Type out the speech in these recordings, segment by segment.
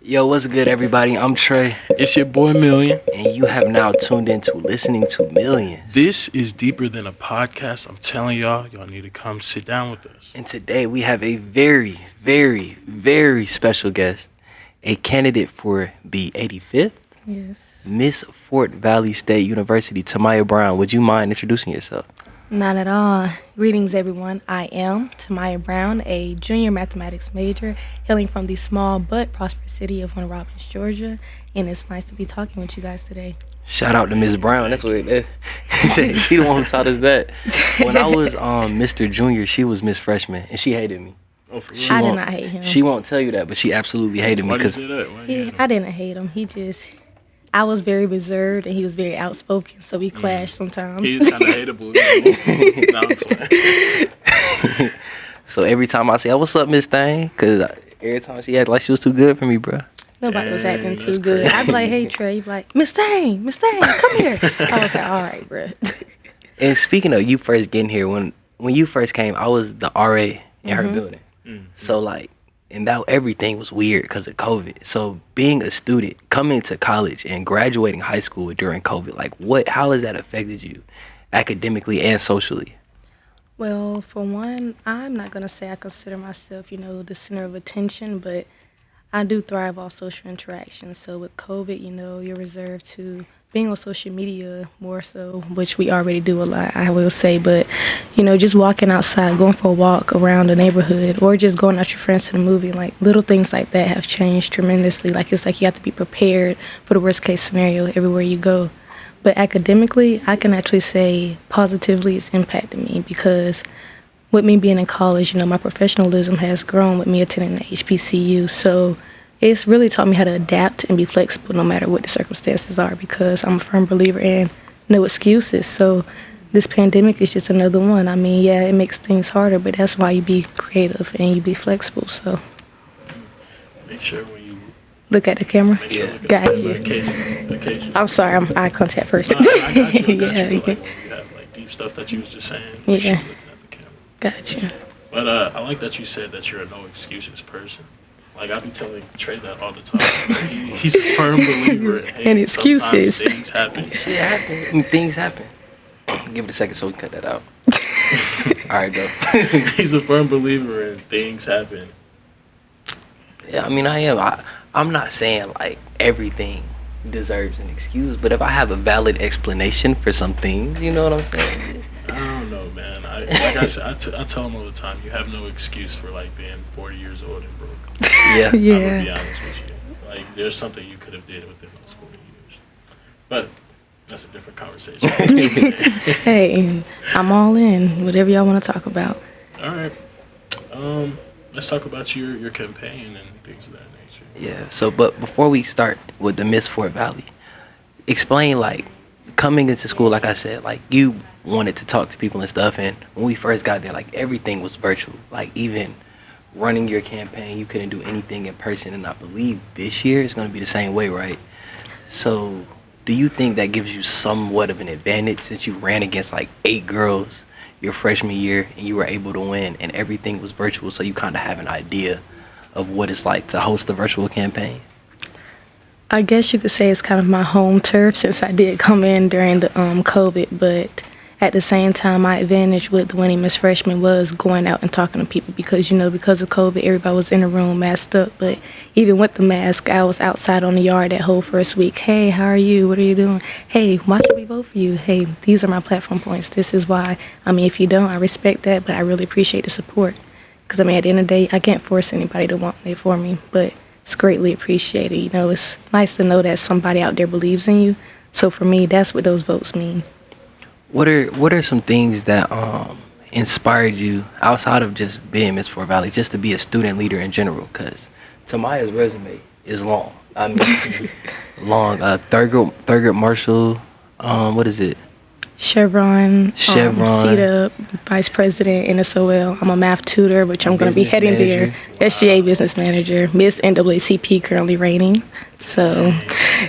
Yo, what's good, everybody? I'm Trey, It's your boy Million. and you have now tuned into Listening to Millions. This is deeper than a podcast. I'm telling y'all need to come sit down with us. And today we have a very, very, very special guest, a candidate for the 85th Yes. Miss Fort Valley State University, Thomaya Brown. Would you mind introducing yourself? Not at all. Greetings, everyone. I am Thomaya Brown, a junior mathematics major, hailing from the small but prosperous city of Warner Robins, Georgia. And it's nice to be talking with you guys today. Shout out to Miss Brown. That's what it is. She the one who taught us that. When I was Mr. Junior, she was Miss Freshman, and she hated me. Oh, for She I did won't- not hate him. She won't tell you that, but she absolutely hated me Why do you because say that? Why do you hate him? I didn't hate him. I was very reserved and he was very outspoken, so we clashed sometimes. He's kind of hateable. Nah, I'm playing. so every time I say, "Oh, what's up, Miss Thang?" Because every time she acted like she was too good for me, bro. Nobody was Dang, acting that's too good. crazy. I'd be like, hey, Trey. You'd be like, Miss Thang, come here. I was like, all right, bro. And speaking of you first getting here, when you first came, I was the RA in her building. So like, and that everything was weird because of COVID. So being a student, coming to college and graduating high school during COVID, like how has that affected you academically and socially? Well, for one, I'm not going to say I consider myself, the center of attention, but I do thrive off social interaction. So with COVID, you're reserved to being on social media more so, which we already do a lot, I will say. But, just walking outside, going for a walk around the neighborhood, or just going out with your friends to the movie, like little things like that have changed tremendously. Like it's like you have to be prepared for the worst case scenario everywhere you go. But academically, I can actually say positively it's impacted me because with me being in college, my professionalism has grown with me attending the HBCU. So it's really taught me how to adapt and be flexible no matter what the circumstances are because I'm a firm believer in no excuses. So this pandemic is just another one. I mean, yeah, it makes things harder, but that's why you be creative and you be flexible. So Make sure when you look at the camera. make sure look at Got the you. occasion. I'm sorry, I'm eye contact person. No, I got you. Yeah, But, like, yeah. when you have like deep stuff that you was just saying, make sure Yeah. you're looking at the camera. Got you. But I like that you said that you're a no excuses person. Like I be telling Trey that all the time. He's a firm believer in hey, And excuses. Sometimes things happen. Shit happen. Things happen. Give it a second so we can cut that out. All right, go. He's a firm believer in things happen. Yeah, I mean, I am. I'm not saying like everything deserves an excuse, but if I have a valid explanation for some things, you know what I'm saying? I don't know, man. Like I said, I tell him all the time, you have no excuse for like being 40 years old and broke. Yeah. I'm gonna be Yeah. honest with you. Like there's something you could have did within those 40 years, but that's a different conversation. Hey, I'm all in. Whatever y'all want to talk about. All right, let's talk about your campaign and things of that nature. Yeah. So, but before we start with the Miss Fort Valley, explain like coming into school. Like I said, like you wanted to talk to people and stuff, and when we first got there, like everything was virtual. Like even running your campaign, you couldn't do anything in person. And I believe this year is going to be the same way, right? So, do you think that gives you somewhat of an advantage since you ran against like 8 girls your freshman year and you were able to win, and everything was virtual, so you kind of have an idea of what it's like to host a virtual campaign? I guess you could say it's kind of my home turf since I did come in during the COVID, but at the same time, my advantage with winning Miss Freshman was going out and talking to people because, because of COVID, everybody was in the room masked up. But even with the mask, I was outside on the yard that whole first week. Hey, how are you? What are you doing? Hey, why should we vote for you? Hey, these are my platform points. This is why. I mean, if you don't, I respect that, but I really appreciate the support. Because, I mean, at the end of the day, I can't force anybody to want it for me, but it's greatly appreciated. It's nice to know that somebody out there believes in you. So for me, that's what those votes mean. What are some things that inspired you outside of just being Miss Fort Valley, just to be a student leader in general? Because Thamaya's resume is long. I mean, long. Third grade Marshall. What is it? Chevron. Chevron. CETA, Vice President, NSOL. I'm a math tutor, which I'm going to be Business heading manager. there. SGA Business Manager. Miss NAACP currently reigning. So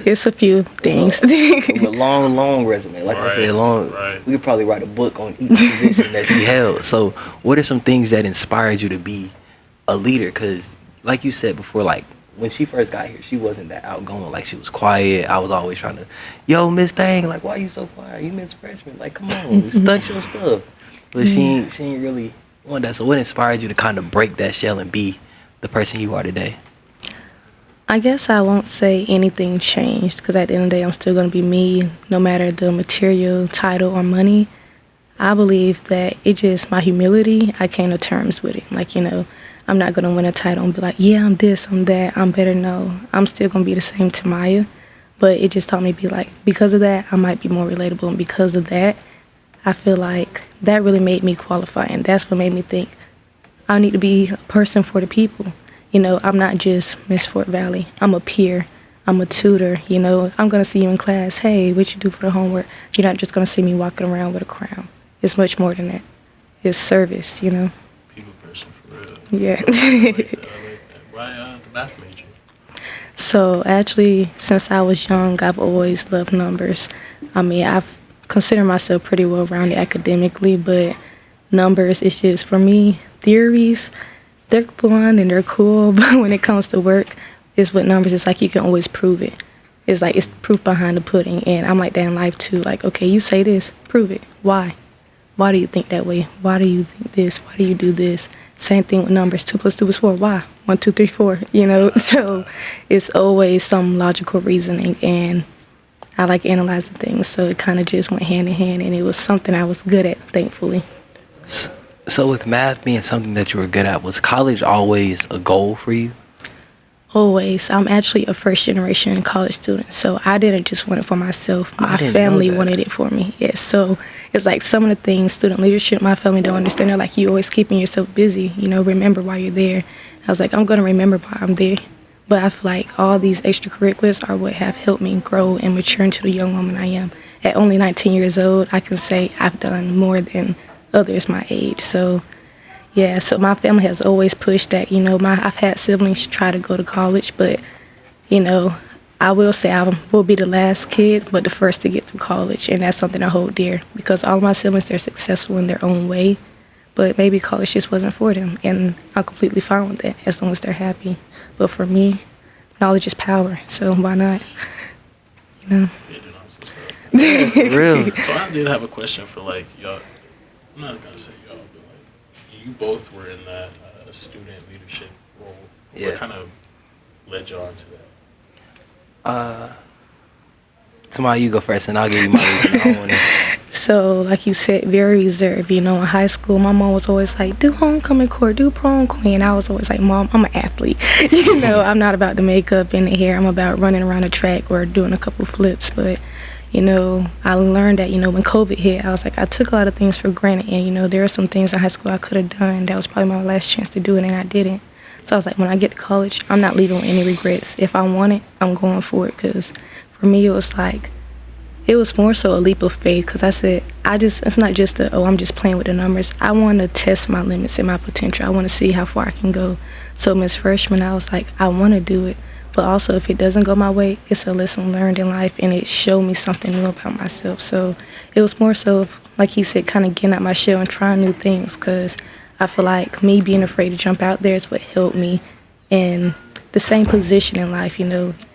it's a few things. A long resume. Like I said, long. Right. We could probably write a book on each position that she held. So, what are some things that inspired you to be a leader? Because, like you said before, like when she first got here, she wasn't that outgoing. Like, she was quiet. I was always trying to, yo, Miss Thang, like, why you so quiet? You Miss Freshman. Like, come on, stunt your stuff. But she ain't really want that. So what inspired you to kind of break that shell and be the person you are today? I guess I won't say anything changed because at the end of the day, I'm still going to be me, no matter the material, title, or money. I believe that it just my humility, I came to terms with it. Like, I'm not going to win a title and be like, yeah, I'm this, I'm that, I'm better. No, I'm still going to be the same Thomaya. But it just taught me to be like, because of that, I might be more relatable. And because of that, I feel like that really made me qualify. And that's what made me think I need to be a person for the people. I'm not just Miss Fort Valley. I'm a peer. I'm a tutor. I'm going to see you in class. Hey, what you do for the homework? You're not just going to see me walking around with a crown. It's much more than that. It's service, People person for real. Yeah. I like that. Why the math major? So actually, since I was young, I've always loved numbers. I mean, I've considered myself pretty well-rounded academically, but numbers, it's just, for me, theories, they're fun and they're cool, but when it comes to work, it's with numbers. It's like you can always prove it. It's like it's proof behind the pudding, and I'm like that in life too. Like, okay, you say this, prove it. Why? Why do you think that way? Why do you think this? Why do you do this? Same thing with numbers. 2 + 2 is 4. Why? 1, 2, 3, 4. So it's always some logical reasoning, and I like analyzing things. So it kind of just went hand in hand, and it was something I was good at, thankfully. So with math being something that you were good at, was college always a goal for you? Always. I'm actually a first-generation college student, so I didn't just want it for myself. My family wanted it for me. Yes, so it's like some of the things student leadership, my family don't understand. They're like, you always keeping yourself busy. Remember why you're there. I was like, I'm going to remember why I'm there. But I feel like all these extracurriculars are what have helped me grow and mature into the young woman I am. At only 19 years old, I can say I've done more than others my age. So yeah, so my family has always pushed that. I've had siblings try to go to college, but I will say I will be the last kid, but the first to get through college, and that's something I hold dear because all of my siblings, they're successful in their own way, but maybe college just wasn't for them, and I'm completely fine with that as long as they're happy. But for me, knowledge is power, so why not? For real. So I did have a question for y'all. I'm not gonna say y'all, but you both were in that student leadership role. Yeah. What kind of led y'all into that? Tomorrow you go first, and I'll give you my reason. So, like you said, very reserved. In high school, my mom was always like, do homecoming court, do prom queen. I was always like, Mom, I'm an athlete. I'm not about the makeup and the hair. I'm about running around the track or doing a couple flips. But, I learned that, when COVID hit, I was like, I took a lot of things for granted. And, there are some things in high school I could have done. That was probably my last chance to do it, and I didn't. So I was like, when I get to college, I'm not leaving with any regrets. If I want it, I'm going for it. Because for me, it was more so a leap of faith, because I said, it's not just I'm just playing with the numbers. I want to test my limits and my potential. I want to see how far I can go. So Miss Freshman, I was like, I want to do it. But also, if it doesn't go my way, it's a lesson learned in life, and it showed me something new about myself. So it was more so, like he said, kind of getting out my shell and trying new things, because I feel like me being afraid to jump out there is what helped me in the same position in life.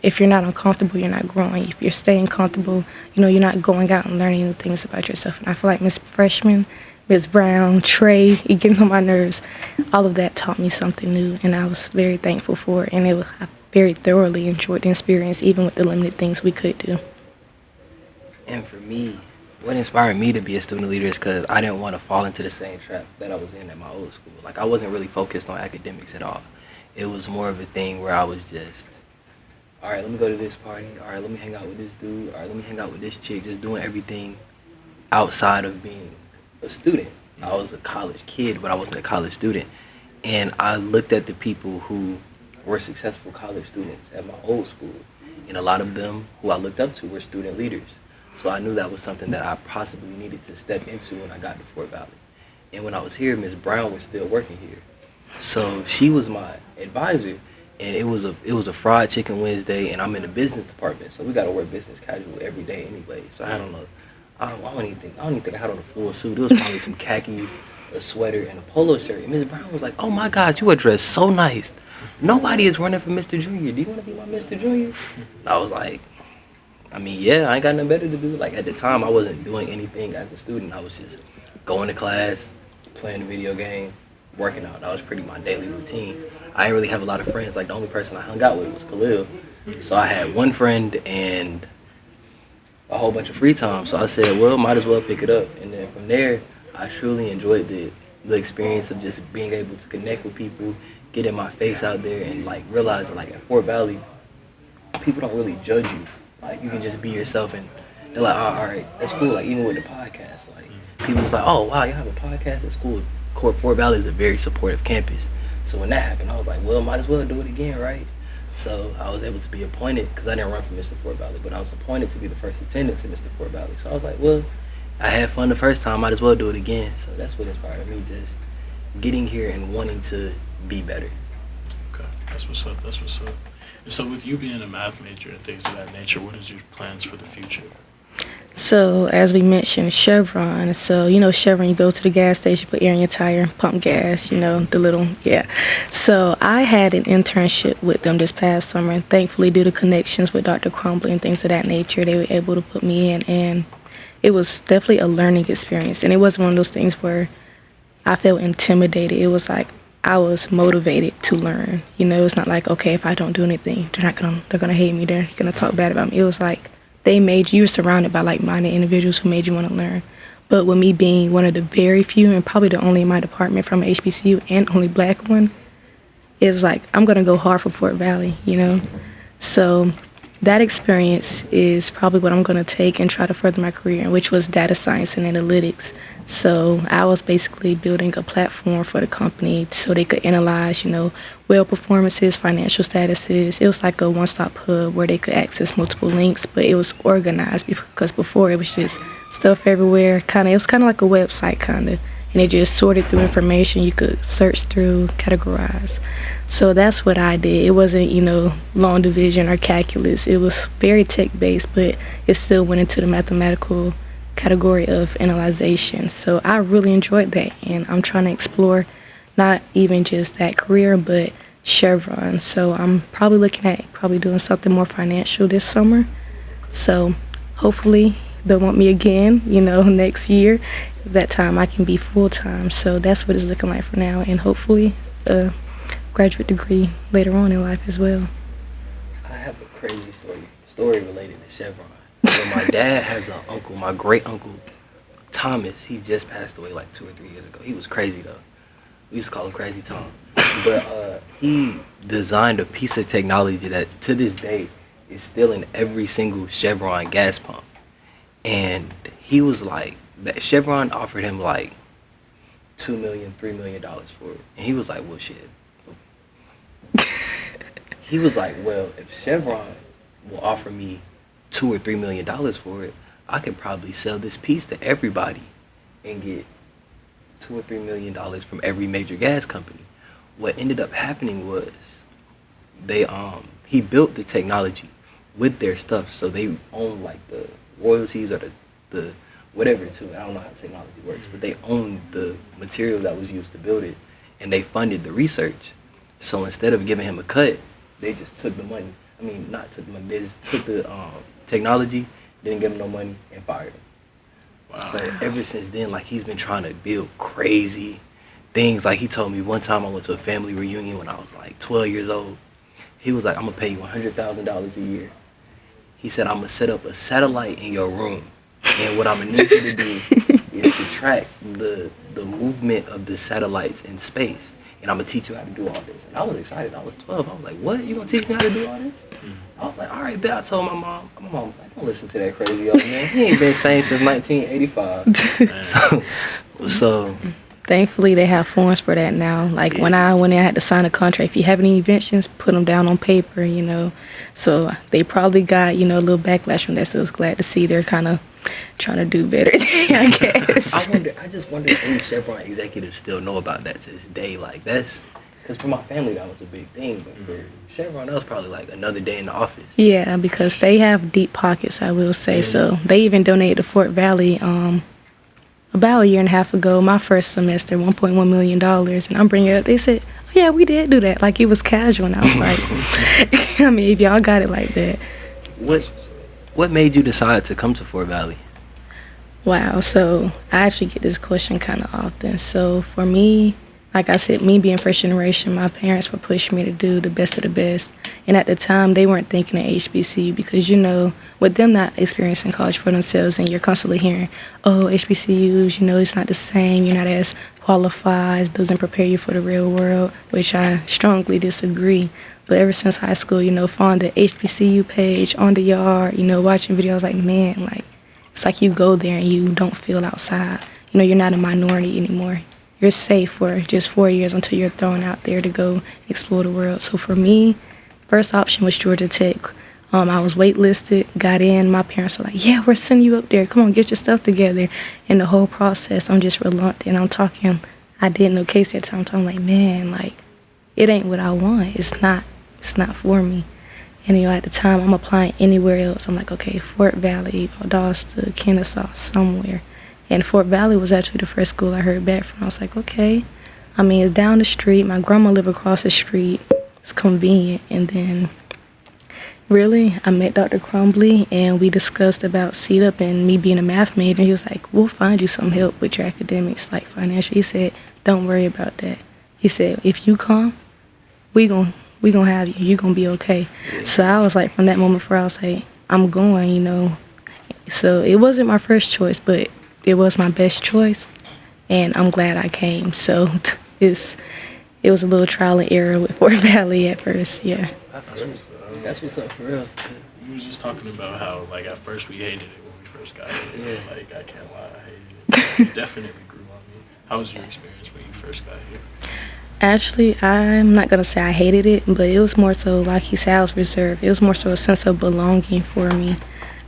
If you're not uncomfortable, you're not growing. If you're staying comfortable, you're not going out and learning new things about yourself. And I feel like Miss Freshman, Miss Brown, Trey, getting on my nerves, all of that taught me something new, and I was very thankful for it. And I very thoroughly enjoyed the experience, even with the limited things we could do. And for me, what inspired me to be a student leader is because I didn't want to fall into the same trap that I was in at my old school. Like, I wasn't really focused on academics at all. It was more of a thing where I was just, all right, let me go to this party. All right, let me hang out with this dude. All right, let me hang out with this chick. Just doing everything outside of being a student. I was a college kid, but I wasn't a college student. And I looked at the people who were successful college students at my old school, and a lot of them who I looked up to were student leaders. So I knew that was something that I possibly needed to step into when I got to Fort Valley. And when I was here, Miss Brown was still working here. So she was my advisor, and it was a fried chicken Wednesday, and I'm in the business department, so we got to wear business casual every day anyway. So I don't even think I had on a full suit. It was probably some khakis, a sweater and a polo shirt. And Ms. Brown was like, "Oh my gosh, you are dressed so nice. Nobody is running for Mr. Junior. Do you want to be my Mr. Junior?" I was like, I mean, yeah, I ain't got nothing better to do. Like, at the time, I wasn't doing anything as a student. I was just going to class, playing the video game, working out. That was pretty my daily routine. I didn't really have a lot of friends. Like, the only person I hung out with was Khalil. So I had one friend and a whole bunch of free time. So I said, well, might as well pick it up. And then from there, I truly enjoyed the experience of just being able to connect with people, getting my face out there, and, like, realizing, like, at Fort Valley, people don't really judge you. Like, you can just be yourself, and they're like, oh, all right, that's cool. Like, even with the podcast, like, people was like, oh, wow, you have a podcast? That's cool. Fort Valley is a very supportive campus. So when that happened, I was like, well, might as well do it again, right? So I was able to be appointed, because I didn't run for Mr. Fort Valley, but I was appointed to be the first attendant to Mr. Fort Valley. So I was like, well, I had fun the first time, might as well do it again. So that's what inspired me, just getting here and wanting to be better. Okay, that's what's up. That's what's up. And so with you being a math major and things of that nature, what is your plans for the future? So, as we mentioned, Chevron. So, Chevron, you go to the gas station, put air in your tire, pump gas, the little, yeah. So, I had an internship with them this past summer. And thankfully, due to connections with Dr. Crumbly and things of that nature, they were able to put me in. And it was definitely a learning experience. And it wasn't one of those things where I felt intimidated. It was like I was motivated to learn. It's not like, okay, if I don't do anything, they're gonna hate me. They're gonna talk bad about me. It was like you were surrounded by like-minded individuals who made you want to learn. But with me being one of the very few and probably the only in my department from HBCU and only black one, it's like I'm gonna go hard for Fort Valley. So that experience is probably what I'm going to take and try to further my career in, which was data science and analytics. So I was basically building a platform for the company so they could analyze, well performances, financial statuses. It was like a one-stop hub where they could access multiple links, but it was organized because before it was just stuff everywhere. It was kind of like a website and it just sorted through information you could search through, categorize. So that's what I did. It wasn't, long division or calculus. It was very tech-based, but it still went into the mathematical category of analyzation. So I really enjoyed that, and I'm trying to explore not even just that career, but Chevron. So I'm probably looking at doing something more financial this summer. So hopefully they'll want me again, next year. That time I can be full-time. So that's what it's looking like for now, and hopefully a graduate degree later on in life as well. I have a crazy story related to Chevron. So my dad has an uncle, my great uncle Thomas. He just passed away like 2 or 3 years ago. He was crazy though. We used to call him Crazy Tom. But he designed a piece of technology that to this day is still in every single Chevron gas pump. And he was like, that Chevron offered him like $2 million, $3 million for it. And he was like, well, shit. He was like, well, if Chevron will offer me $2 or $3 million for it, I could probably sell this piece to everybody and get $2 or $3 million from every major gas company. What ended up happening was he built the technology with their stuff, so they own like the royalties or the whatever too. I don't know how technology works, but they owned the material that was used to build it, and they funded the research. So instead of giving him a cut, they just took the money. I mean, not took the money. They just took the technology, didn't give him no money, and fired him. Wow. So ever since then, like, he's been trying to build crazy things. Like, he told me one time I went to a family reunion when I was like 12 years old. He was like, I'm gonna pay you $100,000 a year. He said, I'm gonna set up a satellite in your room, and what I'm gonna need you to do is to track the movement of the satellites in space, and I'm gonna teach you how to do all this. And I was excited. I was 12. I was like, what? You gonna teach me how to do all this? I was like, all right, bet. I told my mom. My mom was like, don't listen to that crazy old man. He ain't been sane since 1985. so Thankfully, they have forms for that now. Like, when I had to sign a contract, if you have any inventions, put them down on paper, So they probably got, a little backlash from that. So I was glad to see they're kind of trying to do better, I guess. I just wonder if any Chevron executives still know about that to this day. Like, that's, because for my family, that was a big thing. But for Chevron, that was probably like another day in the office. Yeah, because they have deep pockets, I will say. So they even donated to Fort Valley about a year and a half ago, my first semester, $1.1 million, and I'm bringing it up. They said, oh, yeah, we did do that. Like, it was casual, and I was like, I mean, if y'all got it like that. What made you decide to come to Fort Valley? Wow, so I actually get this question kind of often. So for me, like I said, me being first generation, my parents were pushing me to do the best of the best. And at the time, they weren't thinking of HBCU because, you know, with them not experiencing college for themselves and you're constantly hearing, oh, HBCUs, you know, it's not the same. You're not as qualified. It doesn't prepare you for the real world, which I strongly disagree. But ever since high school, you know, following the HBCU page on the yard, you know, watching videos, like, man, like, it's like you go there and you don't feel outside. You know, you're not a minority anymore. You're safe for just 4 years until you're thrown out there to go explore the world. So for me, first option was Georgia Tech. I was waitlisted, got in. My parents were like, yeah, we're sending you up there. Come on, get your stuff together. And the whole process, I'm just reluctant. I didn't know Casey at the time. So I'm like, man, like, it ain't what I want. It's not for me. And, you know, at the time, I'm applying anywhere else. I'm like, okay, Fort Valley, Valdosta, Kennesaw, somewhere. And Fort Valley was actually the first school I heard back from. I was like, okay. I mean, it's down the street. My grandma lived across the street. It's convenient. And then, really, I met Dr. Crumbly, and we discussed about CETUP and me being a math major. He was like, we'll find you some help with your academics, like financial. He said, don't worry about that. He said, if you come, we gonna have you. You're going to be okay. So I was like, from that moment forward, I was like, I'm going, you know. So it wasn't my first choice, but it was my best choice. And I'm glad I came. So it was a little trial and error with Fort Valley at first, yeah. That's what's up for real. You was just talking about how, like, at first we hated it when we first got here. Yeah. Like, I can't lie, I hated it. It definitely grew on me. How was your experience when you first got here? Actually, I'm not going to say I hated it, but it was more so, like he said, I was reserved. It was more so a sense of belonging for me.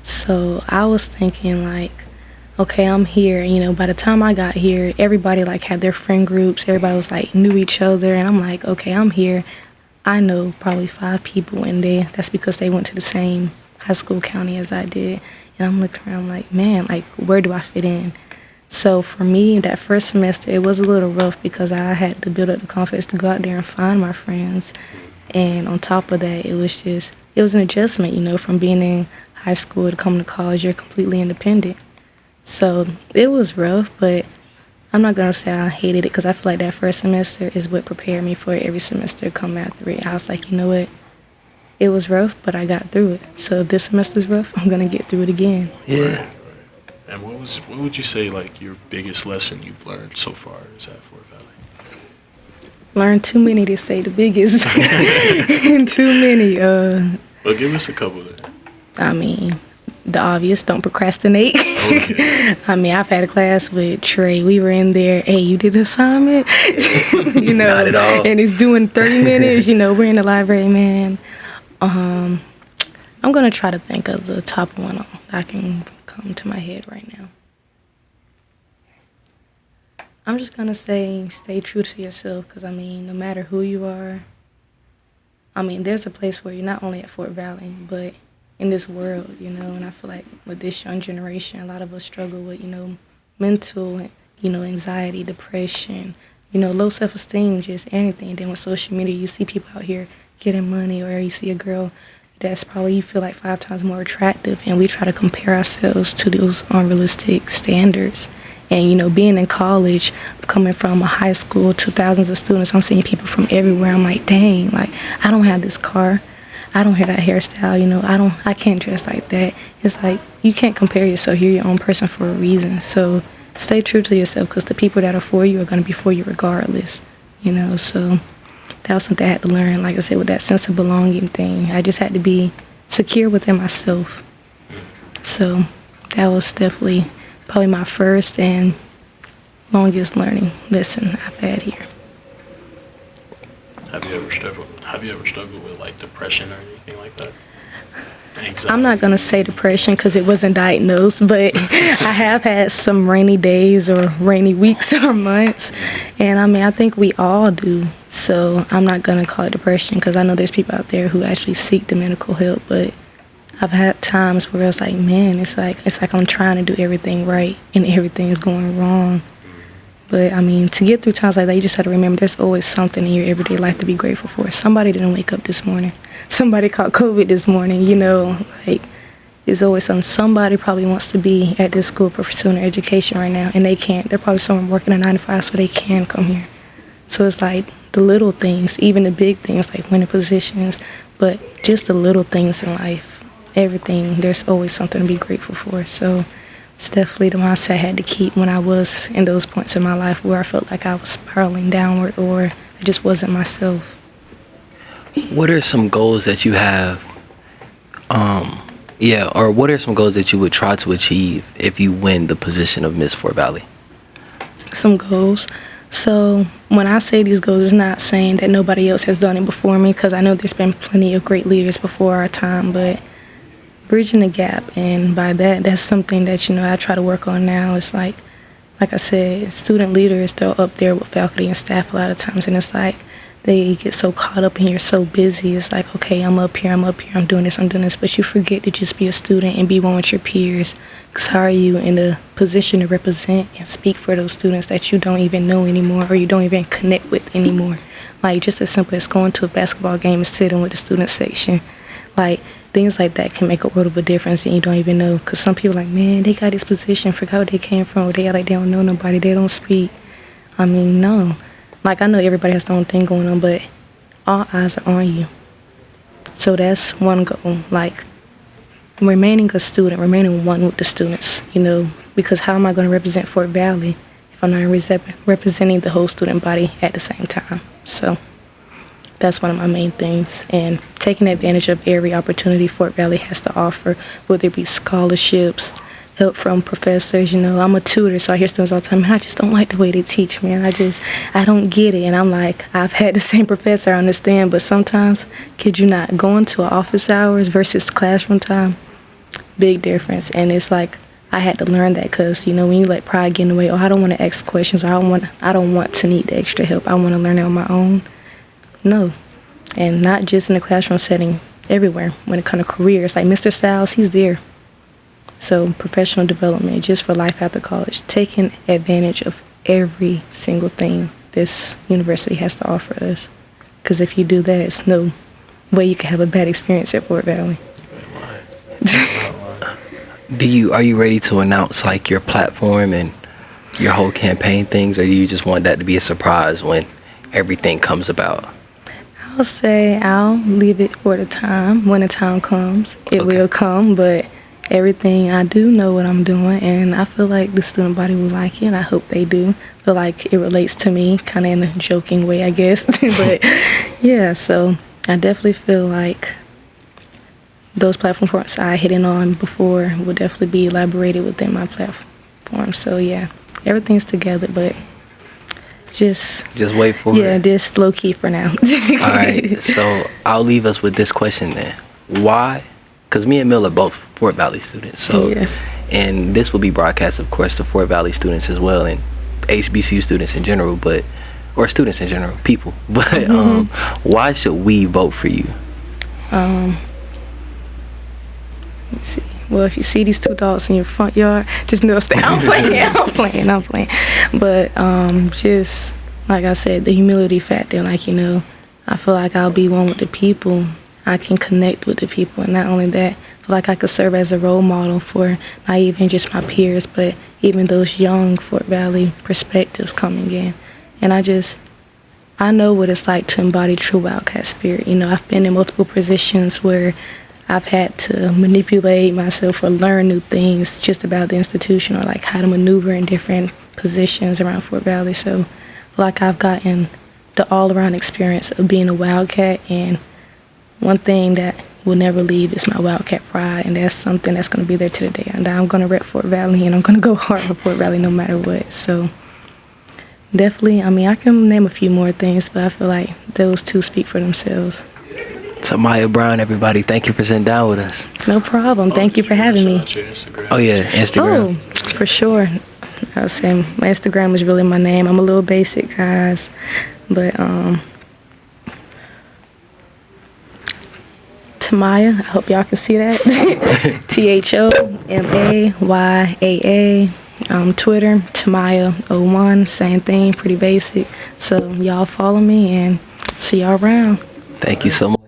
So I was thinking, like, okay, I'm here. You know, by the time I got here, everybody, like, had their friend groups. Everybody was, like, knew each other. And I'm like, okay, I'm here. I know probably 5 people, and that's because they went to the same high school county as I did. And I'm looking around like, man, like, where do I fit in? So for me, that first semester, it was a little rough because I had to build up the confidence to go out there and find my friends. And on top of that, it was an adjustment, you know, from being in high school to coming to college. You're completely independent. So it was rough, but I'm not going to say I hated it because I feel like that first semester is what prepared me for every semester come after it. I was like, you know what? It was rough, but I got through it. So if this semester's rough, I'm going to get through it again. Yeah. And what would you say, like, your biggest lesson you've learned so far is at Fort Valley? Learned too many to say the biggest. Too many. Well, give us a couple there. I mean, the obvious, don't procrastinate. Okay. I mean, I've had a class with Trey. We were in there, hey, you did the assignment? You know, not at all. And it's doing 30 minutes. You know, we're in the library, man. I'm going to try to think of the top one that can come to my head right now. I'm just going to say stay true to yourself because, I mean, no matter who you are, I mean, there's a place for you, not only at Fort Valley, but in this world, you know, and I feel like with this young generation, a lot of us struggle with, you know, mental, you know, anxiety, depression, you know, low self-esteem, just anything. And then with social media, you see people out here getting money, or you see a girl that's probably you feel like 5 times more attractive, and we try to compare ourselves to those unrealistic standards. And, you know, being in college, coming from a high school to thousands of students, I'm seeing people from everywhere. I'm like, dang, like, I don't have this car. I don't have that hairstyle, you know, I can't dress like that. It's like, you can't compare yourself. You're your own person for a reason. So stay true to yourself because the people that are for you are going to be for you regardless, you know. So that was something I had to learn, like I said, with that sense of belonging thing. I just had to be secure within myself. So that was definitely probably my first and longest learning lesson I've had here. Have you ever struggled with, like, depression or anything like that? Anxiety? I'm not going to say depression because it wasn't diagnosed, but I have had some rainy days or rainy weeks or months. And, I mean, I think we all do. So I'm not going to call it depression because I know there's people out there who actually seek the medical help. But I've had times where it's like, man, it's like I'm trying to do everything right and everything is going wrong. But, I mean, to get through times like that, you just have to remember there's always something in your everyday life to be grateful for. Somebody didn't wake up this morning. Somebody caught COVID this morning, you know. Like, there's always something. Somebody probably wants to be at this school pursuing their education right now, and they can't. They're probably someone working a 9 to 5 so they can come here. So it's like the little things, even the big things like winning positions, but just the little things in life, everything, there's always something to be grateful for. So it's definitely the mindset I had to keep when I was in those points in my life where I felt like I was spiraling downward or I just wasn't myself. What are some goals that you have, or what are some goals that you would try to achieve if you win the position of Miss Fort Valley? Some goals. So when I say these goals, it's not saying that nobody else has done it before me, because I know there's been plenty of great leaders before our time, but bridging the gap, and by that, that's something that, you know, I try to work on now. It's like I said, student leaders, they're up there with faculty and staff a lot of times, and it's like they get so caught up and you're so busy. It's like, okay, I'm up here, I'm doing this, but you forget to just be a student and be one with your peers. Because how are you in a position to represent and speak for those students that you don't even know anymore or you don't even connect with anymore? Like, just as simple as going to a basketball game and sitting with the student section. Like, things like that can make a world of a difference and you don't even know. Because some people are like, man, they got this position, forgot where they came from, or they act like they don't know nobody, they don't speak. I mean, no. Like, I know everybody has their own thing going on, but all eyes are on you. So that's one goal. Like, remaining a student, remaining one with the students, you know, because how am I going to represent Fort Valley if I'm not representing the whole student body at the same time? So that's one of my main things. And taking advantage of every opportunity Fort Valley has to offer, whether it be scholarships, help from professors. You know, I'm a tutor, so I hear students all the time, man, I just don't like the way they teach, man. I don't get it. And I'm like, I've had the same professor, I understand, but sometimes, kid you not, going to office hours versus classroom time, big difference. And it's like, I had to learn that because, you know, when you let pride get in the way, I don't want to ask questions, or I don't want to need the extra help, I want to learn it on my own. No. And not just in the classroom setting, everywhere. When it comes to careers, like Mr. Styles, he's there. So professional development, just for life after college, taking advantage of every single thing this university has to offer us. Because if you do that, it's no way you can have a bad experience at Fort Valley. Are you ready to announce like your platform and your whole campaign things, or do you just want that to be a surprise when everything comes about? I'll say I'll leave it for the time. When the time comes, it will come, but everything, I do know what I'm doing, and I feel like the student body will like it, and I hope they do. I feel like it relates to me, kind of in a joking way, I guess. But yeah, so I definitely feel like those platforms I hit in on before will definitely be elaborated within my platform. So yeah, everything's together, but just wait for it. Yeah, just low key for now. All right, so I'll leave us with this question then. Why? Because me and Mill are both Fort Valley students, so yes. And this will be broadcast, of course, to Fort Valley students as well, and HBCU students in general, or students in general, people. But why should we vote for you? Let me see. Well, if you see these two dogs in your front yard, just know stay. I'm playing. But just like I said, the humility factor. Like, you know, I feel like I'll be one with the people. I can connect with the people, and not only that, I feel like I could serve as a role model for not even just my peers, but even those young Fort Valley perspectives coming in. And I know what it's like to embody true wildcat spirit. You know, I've been in multiple positions where I've had to manipulate myself or learn new things just about the institution, or like how to maneuver in different positions around Fort Valley. So I feel like I've gotten the all-around experience of being a wildcat, and one thing that will never leave is my wildcat pride, and that's something that's going to be there to the day. And I'm going to rep Fort Valley, and I'm going to go hard for Fort Valley no matter what. So definitely, I mean, I can name a few more things, but I feel like those two speak for themselves. Thomaya Brown, everybody, thank you for sitting down with us. No problem. Thank you for having me. Oh, yeah, Instagram. Oh, for sure. I was saying my Instagram is really my name. I'm a little basic, guys, but Thomaya. I hope y'all can see that. Thomayyaa. Twitter, Thomaya01. Same thing, pretty basic. So y'all follow me and see y'all around. Thank you so much.